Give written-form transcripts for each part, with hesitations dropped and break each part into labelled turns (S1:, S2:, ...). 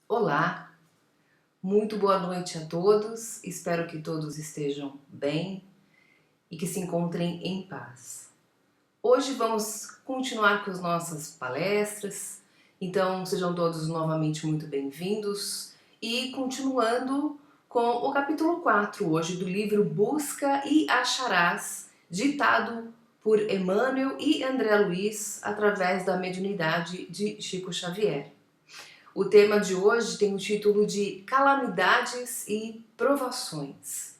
S1: Olá, muito boa noite a todos, espero que todos estejam bem e que se encontrem em paz. Hoje vamos continuar com as nossas palestras, então sejam todos novamente muito bem-vindos e continuando com o capítulo 4 hoje do livro Busca e Acharás, ditado por Emmanuel e André Luiz através da mediunidade de Chico Xavier. O tema de hoje tem o título de Calamidades e Provações.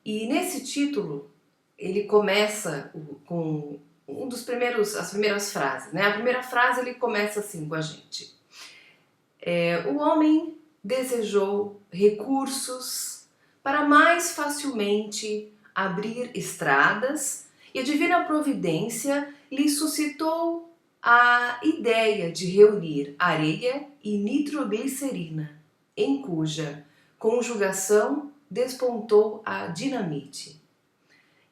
S1: E nesse título, ele começa com as primeiras frases, né? A primeira frase ele começa assim com a gente. O homem desejou recursos para mais facilmente abrir estradas e a divina providência lhe suscitou a ideia de reunir areia e nitroglicerina, em cuja conjugação despontou a dinamite.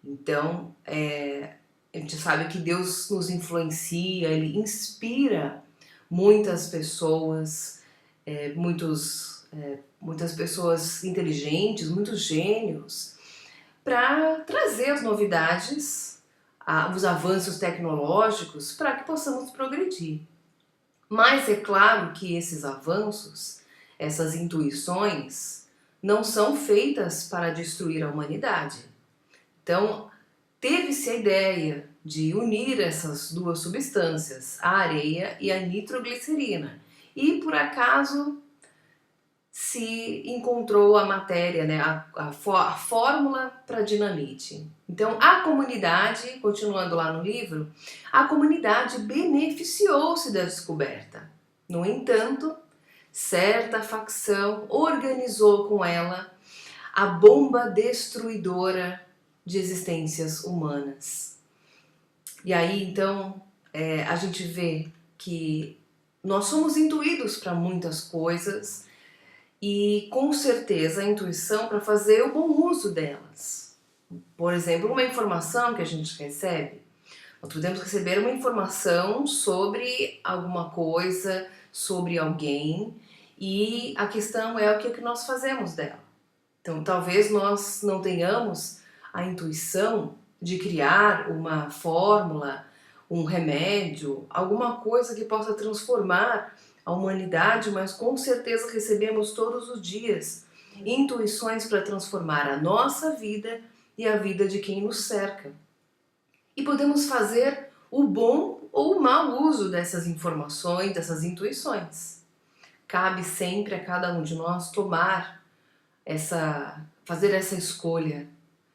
S1: Então, a gente sabe que Deus nos influencia, Ele inspira muitas pessoas, muitas pessoas inteligentes, muitos gênios, para trazer as novidades, os avanços tecnológicos para que possamos progredir. Mas é claro que esses avanços, essas intuições, não são feitas para destruir a humanidade. Então, teve-se a ideia de unir essas duas substâncias, a areia e a nitroglicerina. E por acaso se encontrou a matéria, né, a fórmula para dinamite. Então a comunidade, continuando lá no livro, a comunidade beneficiou-se da descoberta. No entanto, certa facção organizou com ela a bomba destruidora de existências humanas. E aí então a gente vê que nós somos intuídos para muitas coisas e com certeza a intuição para fazer o bom uso delas. Por exemplo, uma informação que a gente recebe, nós podemos receber uma informação sobre alguma coisa, sobre alguém, e a questão é o que nós fazemos dela. Então, talvez nós não tenhamos a intuição de criar uma fórmula, um remédio, alguma coisa que possa transformar a humanidade, mas com certeza recebemos todos os dias intuições para transformar a nossa vida e a vida de quem nos cerca. E podemos fazer o bom ou o mau uso dessas informações, dessas intuições. Cabe sempre a cada um de nós fazer essa escolha,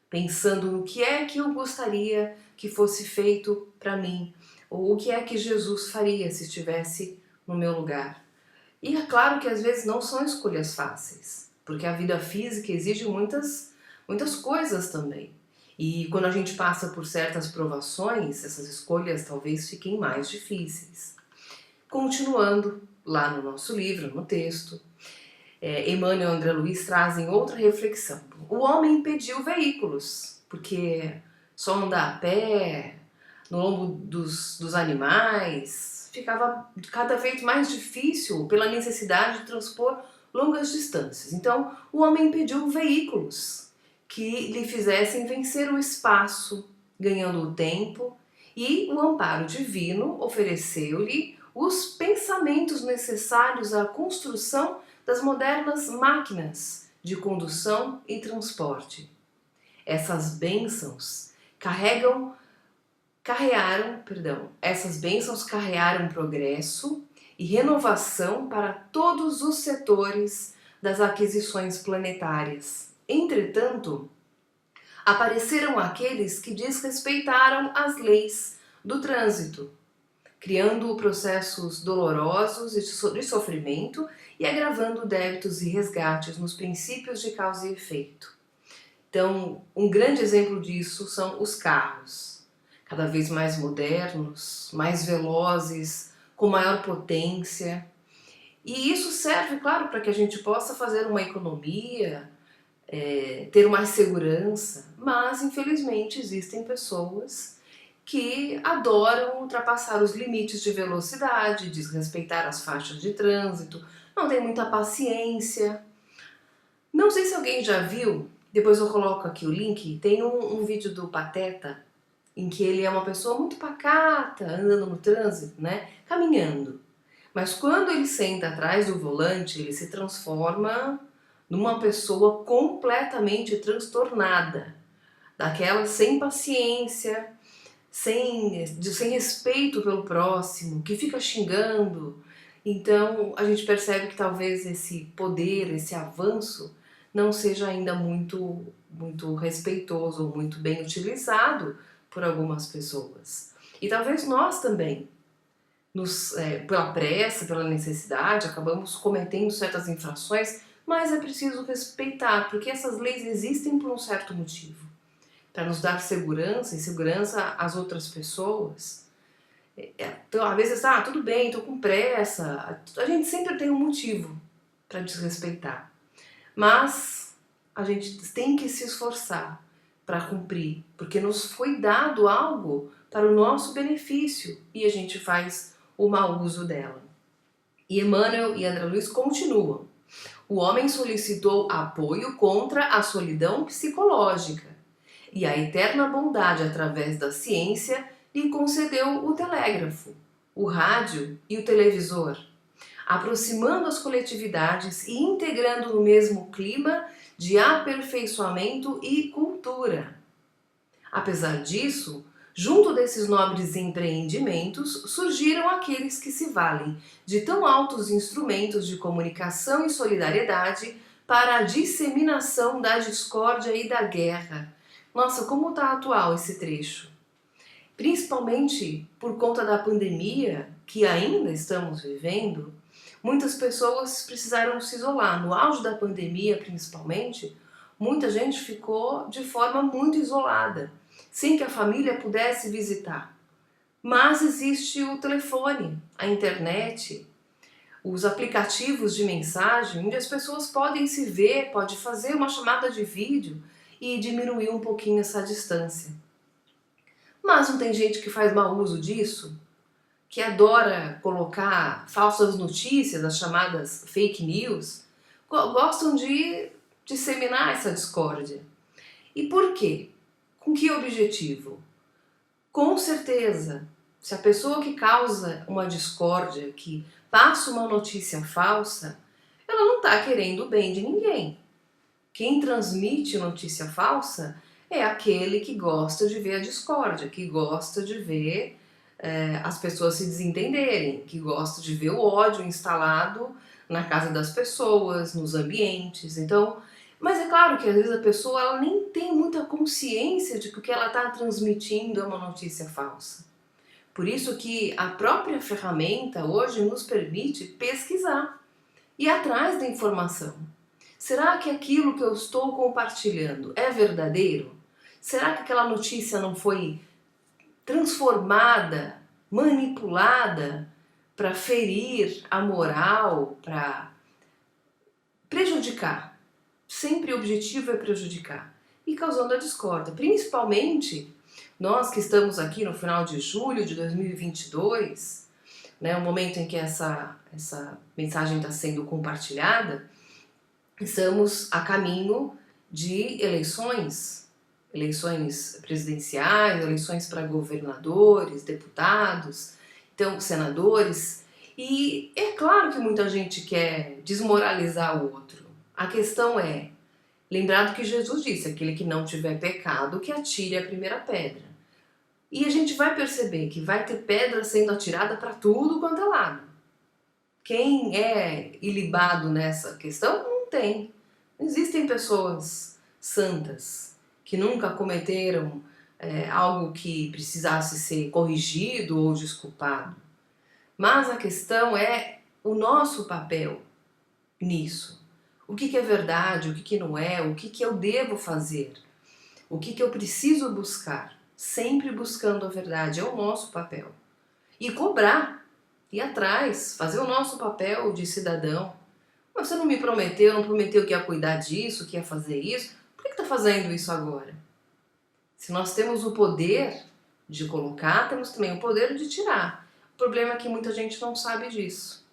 S1: pensando no que é que eu gostaria que fosse feito para mim, ou o que é que Jesus faria se estivesse no meu lugar. E é claro que às vezes não são escolhas fáceis, porque a vida física exige muitas coisas também. E quando a gente passa por certas provações, essas escolhas talvez fiquem mais difíceis. Continuando lá no nosso livro, no texto, Emmanuel e André Luiz trazem outra reflexão. O homem pediu veículos, porque só andar a pé, no lombo dos animais, ficava cada vez mais difícil pela necessidade de transpor longas distâncias. Então, o homem pediu veículos que lhe fizessem vencer o espaço, ganhando o tempo, e o amparo divino ofereceu-lhe os pensamentos necessários à construção das modernas máquinas de condução e transporte. Essas bênçãos essas bênçãos carrearam progresso e renovação para todos os setores das aquisições planetárias. Entretanto, apareceram aqueles que desrespeitaram as leis do trânsito, criando processos dolorosos de sofrimento e agravando débitos e resgates nos princípios de causa e efeito. Então, um grande exemplo disso são os carros, cada vez mais modernos, mais velozes, com maior potência. E isso serve, claro, para que a gente possa fazer uma economia, ter mais segurança, mas infelizmente existem pessoas que adoram ultrapassar os limites de velocidade, desrespeitar as faixas de trânsito, não tem muita paciência. Não sei se alguém já viu, depois eu coloco aqui o link, tem um vídeo do Pateta em que ele é uma pessoa muito pacata, andando no trânsito, né, caminhando. Mas quando ele senta atrás do volante, ele se transforma numa pessoa completamente transtornada, daquela sem paciência, sem respeito pelo próximo, que fica xingando. Então a gente percebe que talvez esse poder, esse avanço, não seja ainda muito respeitoso ou muito bem utilizado por algumas pessoas. E talvez nós também, pela pressa, pela necessidade, acabamos cometendo certas infrações, mas é preciso respeitar, porque essas leis existem por um certo motivo. Para nos dar segurança e segurança às outras pessoas. Então, às vezes, tudo bem, estou com pressa. A gente sempre tem um motivo para desrespeitar. Mas a gente tem que se esforçar para cumprir, porque nos foi dado algo para o nosso benefício e a gente faz o mau uso dela. E Emmanuel e André Luiz continuam. O homem solicitou apoio contra a solidão psicológica e a eterna bondade através da ciência lhe concedeu o telégrafo, o rádio e o televisor, aproximando as coletividades e integrando no mesmo clima de aperfeiçoamento e cultura. Apesar disso, junto desses nobres empreendimentos, surgiram aqueles que se valem de tão altos instrumentos de comunicação e solidariedade para a disseminação da discórdia e da guerra. Nossa, como está atual esse trecho. Principalmente por conta da pandemia que ainda estamos vivendo, muitas pessoas precisaram se isolar. No auge da pandemia, principalmente, muita gente ficou de forma muito isolada, sem que a família pudesse visitar. Mas existe o telefone, a internet, os aplicativos de mensagem, onde as pessoas podem se ver, pode fazer uma chamada de vídeo e diminuir um pouquinho essa distância. Mas não tem gente que faz mau uso disso? Que adora colocar falsas notícias, as chamadas fake news? Gostam de disseminar essa discórdia. E por quê? Com que objetivo? Com certeza, se a pessoa que causa uma discórdia, que passa uma notícia falsa, ela não está querendo o bem de ninguém. Quem transmite notícia falsa é aquele que gosta de ver a discórdia, que gosta de ver as pessoas se desentenderem, que gosta de ver o ódio instalado na casa das pessoas, nos ambientes. Então, mas é claro que às vezes a pessoa ela nem tem muita consciência de que o que ela está transmitindo é uma notícia falsa. Por isso que a própria ferramenta hoje nos permite pesquisar e ir atrás da informação. Será que aquilo que eu estou compartilhando é verdadeiro? Será que aquela notícia não foi transformada, manipulada para ferir a moral, para prejudicar? Sempre o objetivo é prejudicar e causando a discórdia. Principalmente nós que estamos aqui no final de julho de 2022, né, o momento em que essa mensagem está sendo compartilhada, estamos a caminho de eleições presidenciais, eleições para governadores, deputados, então senadores, e é claro que muita gente quer desmoralizar o outro. A questão é, lembrado que Jesus disse, aquele que não tiver pecado, que atire a primeira pedra. E a gente vai perceber que vai ter pedra sendo atirada para tudo quanto é lado. Quem é ilibado nessa questão? Não tem. Existem pessoas santas que nunca cometeram algo que precisasse ser corrigido ou desculpado. Mas a questão é o nosso papel nisso. O que é verdade, o que não é, o que eu devo fazer, o que eu preciso buscar. Sempre buscando a verdade, é o nosso papel. E cobrar, ir atrás, fazer o nosso papel de cidadão. Mas você não me prometeu, não prometeu que ia cuidar disso, que ia fazer isso, por que está fazendo isso agora? Se nós temos o poder de colocar, temos também o poder de tirar. O problema é que muita gente não sabe disso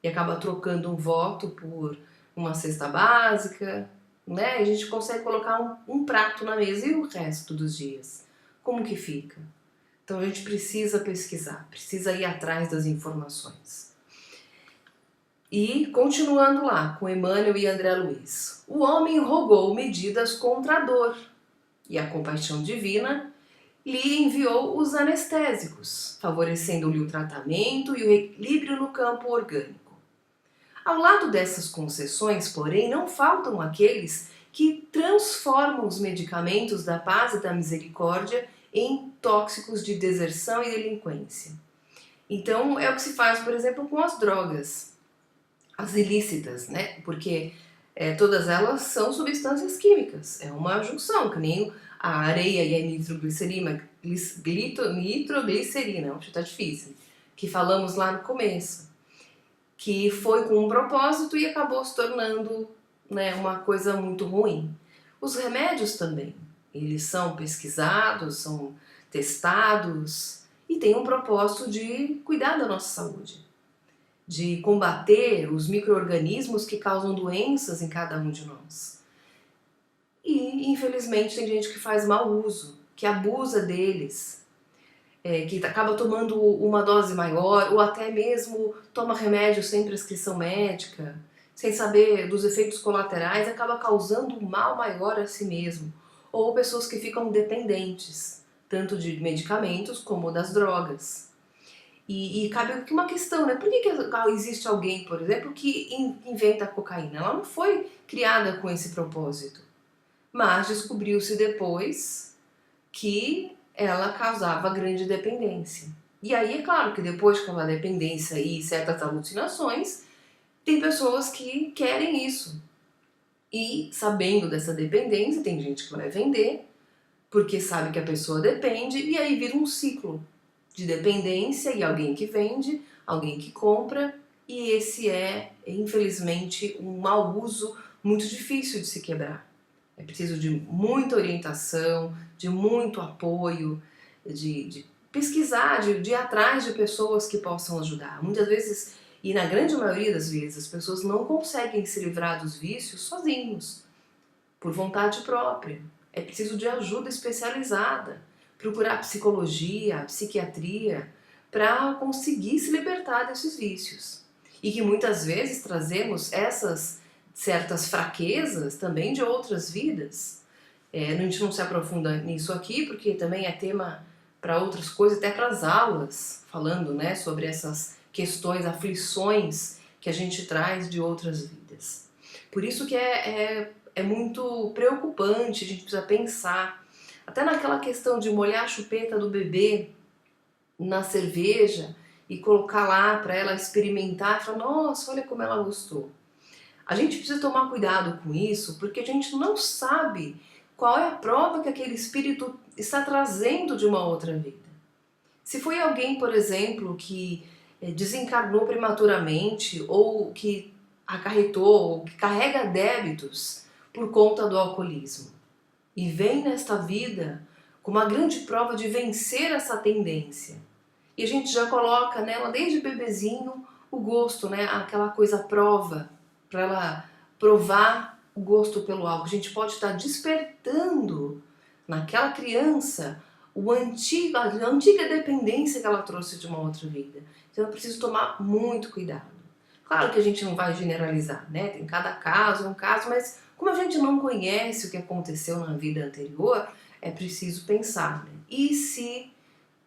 S1: e acaba trocando um voto por uma cesta básica, né? E a gente consegue colocar um prato na mesa e o resto dos dias. Como que fica? Então a gente precisa pesquisar, precisa ir atrás das informações. E continuando lá com Emmanuel e André Luiz. O homem rogou medidas contra a dor e a compaixão divina lhe enviou os anestésicos, favorecendo-lhe o tratamento e o equilíbrio no campo orgânico. Ao lado dessas concessões, porém, não faltam aqueles que transformam os medicamentos da paz e da misericórdia em tóxicos de deserção e delinquência. Então, é o que se faz, por exemplo, com as drogas, as ilícitas, né? Porque todas elas são substâncias químicas, é uma junção, que nem a areia e a nitroglicerina, acho que tá difícil, que falamos lá no começo, que foi com um propósito e acabou se tornando, né, uma coisa muito ruim. Os remédios também, eles são pesquisados, são testados e têm um propósito de cuidar da nossa saúde, de combater os micro-organismos que causam doenças em cada um de nós. E, infelizmente, tem gente que faz mau uso, que abusa deles, que acaba tomando uma dose maior ou até mesmo toma remédio sem prescrição médica, sem saber dos efeitos colaterais, acaba causando um mal maior a si mesmo. Ou pessoas que ficam dependentes, tanto de medicamentos como das drogas. E cabe aqui uma questão, né? Por que existe alguém, por exemplo, que inventa a cocaína? Ela não foi criada com esse propósito. Mas descobriu-se depois que ela causava grande dependência. E aí é claro que depois com a dependência e certas alucinações, tem pessoas que querem isso. E sabendo dessa dependência, tem gente que vai vender, porque sabe que a pessoa depende, e aí vira um ciclo de dependência e alguém que vende, alguém que compra, e esse é, infelizmente, um mau uso muito difícil de se quebrar. É preciso de muita orientação, de muito apoio, de pesquisar, de ir atrás de pessoas que possam ajudar. Muitas vezes, e na grande maioria das vezes, as pessoas não conseguem se livrar dos vícios sozinhos, por vontade própria. É preciso de ajuda especializada, procurar psicologia, psiquiatria, para conseguir se libertar desses vícios. E que muitas vezes trazemos essas certas fraquezas também de outras vidas. A gente não se aprofunda nisso aqui, porque também é tema para outras coisas, até para as aulas, falando, né, sobre essas questões, aflições que a gente traz de outras vidas. Por isso que é muito preocupante, a gente precisa pensar, até naquela questão de molhar a chupeta do bebê na cerveja e colocar lá para ela experimentar e falar, nossa, olha como ela gostou. A gente precisa tomar cuidado com isso, porque a gente não sabe qual é a prova que aquele espírito está trazendo de uma outra vida. Se foi alguém, por exemplo, que desencarnou prematuramente ou que acarretou, ou que carrega débitos por conta do alcoolismo e vem nesta vida com uma grande prova de vencer essa tendência. E a gente já coloca nela, desde bebezinho, o gosto, né? Aquela coisa prova, para ela provar o gosto pelo álcool. A gente pode estar despertando naquela criança a antiga dependência que ela trouxe de uma outra vida. Então eu preciso tomar muito cuidado. Claro que a gente não vai generalizar, né? Tem cada caso, é um caso, mas como a gente não conhece o que aconteceu na vida anterior, é preciso pensar, né? E se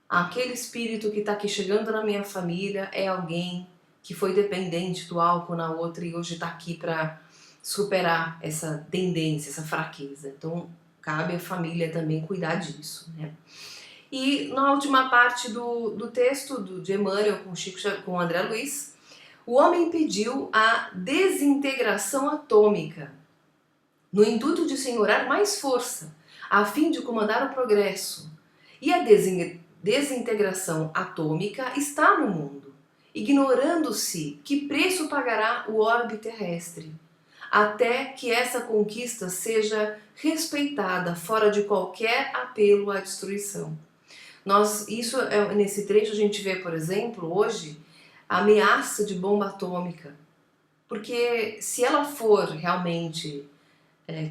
S1: aquele espírito que está aqui chegando na minha família é alguém que foi dependente do álcool na outra e hoje está aqui para superar essa tendência, essa fraqueza. Então, cabe à família também cuidar disso, né? E na última parte do texto de Emmanuel com André Luiz, o homem pediu a desintegração atômica, no intuito de senhorar mais força, a fim de comandar o progresso. E a desintegração atômica está no mundo, ignorando-se que preço pagará o orbe terrestre, até que essa conquista seja respeitada fora de qualquer apelo à destruição. Nesse trecho a gente vê, por exemplo, hoje, a ameaça de bomba atômica. Porque se ela for realmente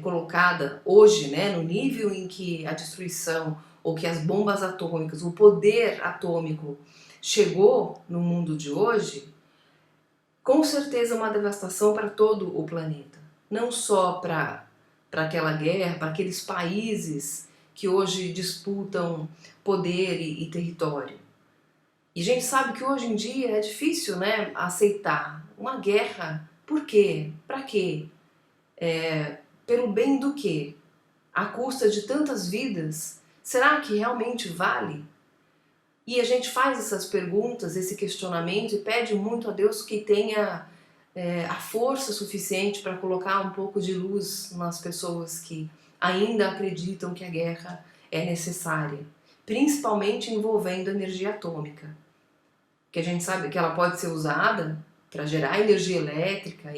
S1: colocada hoje, né, no nível em que a destruição ou que as bombas atômicas, o poder atômico chegou no mundo de hoje, com certeza é uma devastação para todo o planeta. Não só para aquela guerra, para aqueles países que hoje disputam poder e território. E a gente sabe que hoje em dia é difícil, né, aceitar uma guerra. Por quê? Para quê? Pelo bem do quê? À custa de tantas vidas? Será que realmente vale? E a gente faz essas perguntas, esse questionamento e pede muito a Deus que tenha a força suficiente para colocar um pouco de luz nas pessoas que ainda acreditam que a guerra é necessária, principalmente envolvendo energia atômica, que a gente sabe que ela pode ser usada para gerar energia elétrica,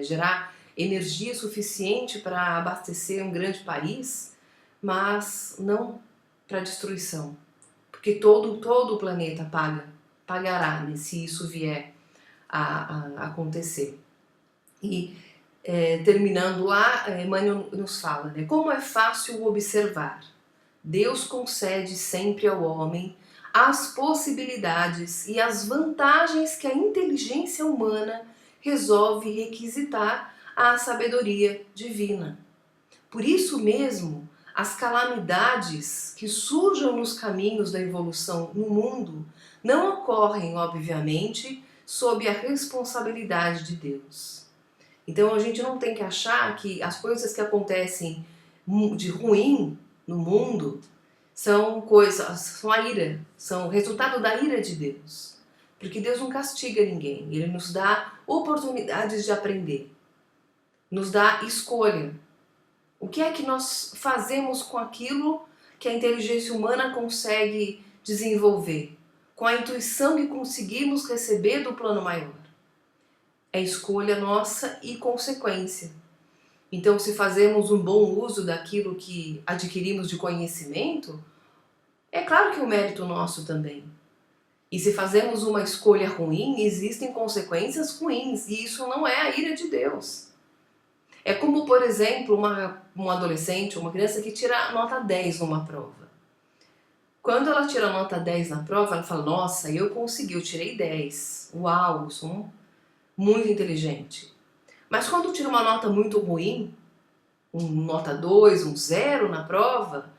S1: gerar energia suficiente para abastecer um grande país, mas não para destruição, porque todo o planeta pagará, né, se isso vier a acontecer. E terminando lá, Emmanuel nos fala, né, como é fácil observar. Deus concede sempre ao homem as possibilidades e as vantagens que a inteligência humana resolve requisitar à sabedoria divina. Por isso mesmo, as calamidades que surjam nos caminhos da evolução no mundo não ocorrem, obviamente, sob a responsabilidade de Deus. Então a gente não tem que achar que as coisas que acontecem de ruim no mundo são a ira, são o resultado da ira de Deus. Porque Deus não castiga ninguém, Ele nos dá oportunidades de aprender, nos dá escolha. O que é que nós fazemos com aquilo que a inteligência humana consegue desenvolver? Com a intuição que conseguimos receber do plano maior? É escolha nossa e consequência. Então, se fazemos um bom uso daquilo que adquirimos de conhecimento, é claro que é um mérito nosso também. E se fazemos uma escolha ruim, existem consequências ruins, e isso não é a ira de Deus. É como, por exemplo, um adolescente, uma criança que tira nota 10 numa prova. Quando ela tira nota 10 na prova, ela fala, nossa, eu consegui, eu tirei 10. Uau, eu sou muito inteligente. Mas quando tira uma nota muito ruim, nota 2, um 0 na prova,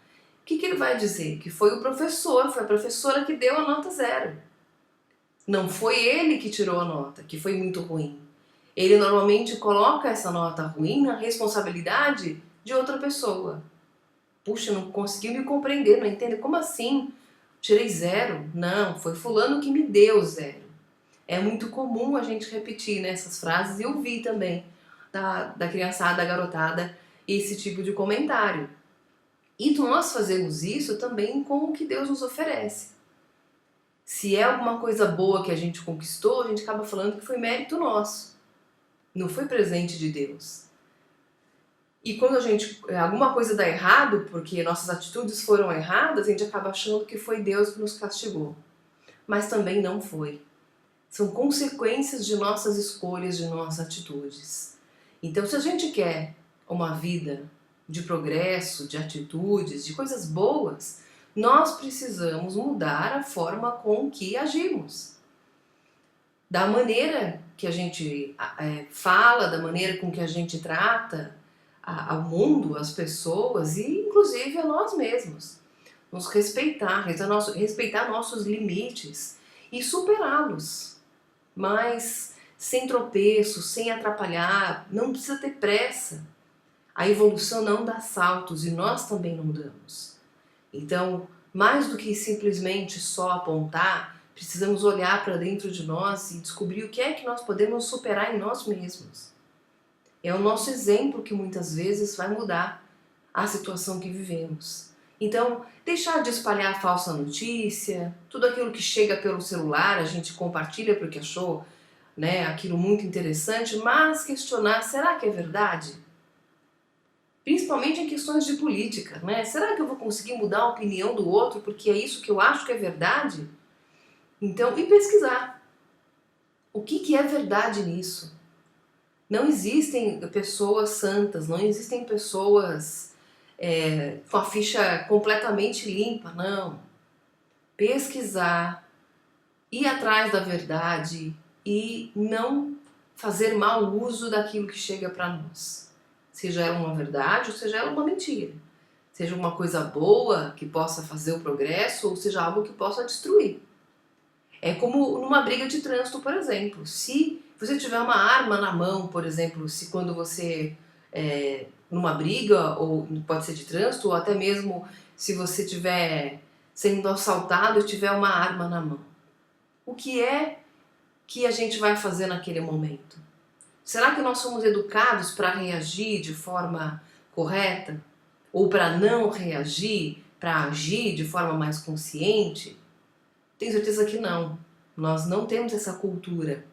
S1: o que ele vai dizer? Que foi o professor, foi a professora que deu a nota 0. Não foi ele que tirou a nota, que foi muito ruim. Ele normalmente coloca essa nota ruim na responsabilidade de outra pessoa. Puxa, não conseguiu me compreender, não entende? Como assim? Tirei 0? Não, foi fulano que me deu 0. É muito comum a gente repetir, né, essas frases e ouvir também da criançada, da garotada, esse tipo de comentário. E nós fazemos isso também com o que Deus nos oferece. Se é alguma coisa boa que a gente conquistou, a gente acaba falando que foi mérito nosso. Não foi presente de Deus. E quando alguma coisa dá errado, porque nossas atitudes foram erradas, a gente acaba achando que foi Deus que nos castigou. Mas também não foi. São consequências de nossas escolhas, de nossas atitudes. Então, se a gente quer uma vida de progresso, de atitudes, de coisas boas, nós precisamos mudar a forma com que agimos. Da maneira que a gente fala, da maneira com que a gente trata ao mundo, as pessoas e inclusive a nós mesmos. Nos respeitar nossos limites e superá-los. Mas sem tropeços, sem atrapalhar, não precisa ter pressa. A evolução não dá saltos e nós também não damos. Então, mais do que simplesmente só apontar, precisamos olhar para dentro de nós e descobrir o que é que nós podemos superar em nós mesmos. É o nosso exemplo que muitas vezes vai mudar a situação que vivemos. Então, deixar de espalhar falsa notícia, tudo aquilo que chega pelo celular, a gente compartilha porque achou, né, aquilo muito interessante, mas questionar, será que é verdade? principalmente em questões de política, né? Será que eu vou conseguir mudar a opinião do outro porque é isso que eu acho que é verdade? Então, e pesquisar. O que é verdade nisso? Não existem pessoas santas, não existem pessoas com a ficha completamente limpa, não. Pesquisar, ir atrás da verdade e não fazer mau uso daquilo que chega para nós. Seja ela uma verdade ou seja ela uma mentira. Seja uma coisa boa que possa fazer o progresso ou seja algo que possa destruir. É como numa briga de trânsito, por exemplo. Se você tiver uma arma na mão, por exemplo, se quando você numa briga, ou pode ser de trânsito, ou até mesmo se você estiver sendo assaltado e tiver uma arma na mão. O que é que a gente vai fazer naquele momento? Será que nós somos educados para reagir de forma correta? Ou para não reagir, para agir de forma mais consciente? Tenho certeza que não. Nós não temos essa cultura.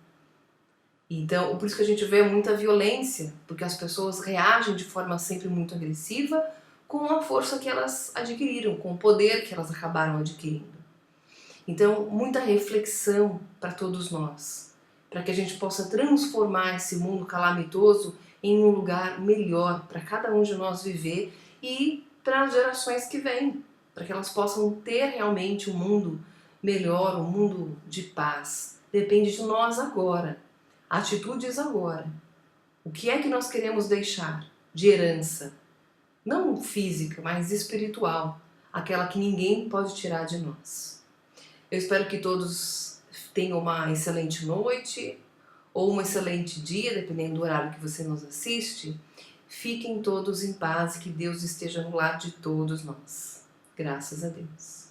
S1: Então, por isso que a gente vê muita violência, porque as pessoas reagem de forma sempre muito agressiva com a força que elas adquiriram, com o poder que elas acabaram adquirindo. Então, muita reflexão para todos nós, para que a gente possa transformar esse mundo calamitoso em um lugar melhor para cada um de nós viver e para as gerações que vêm, para que elas possam ter realmente um mundo melhor, um mundo de paz. Depende de nós agora, atitudes agora. O que é que nós queremos deixar de herança? Não física, mas espiritual, aquela que ninguém pode tirar de nós. Eu espero que todos tenham uma excelente noite ou um excelente dia, dependendo do horário que você nos assiste. Fiquem todos em paz e que Deus esteja no lado de todos nós. Graças a Deus.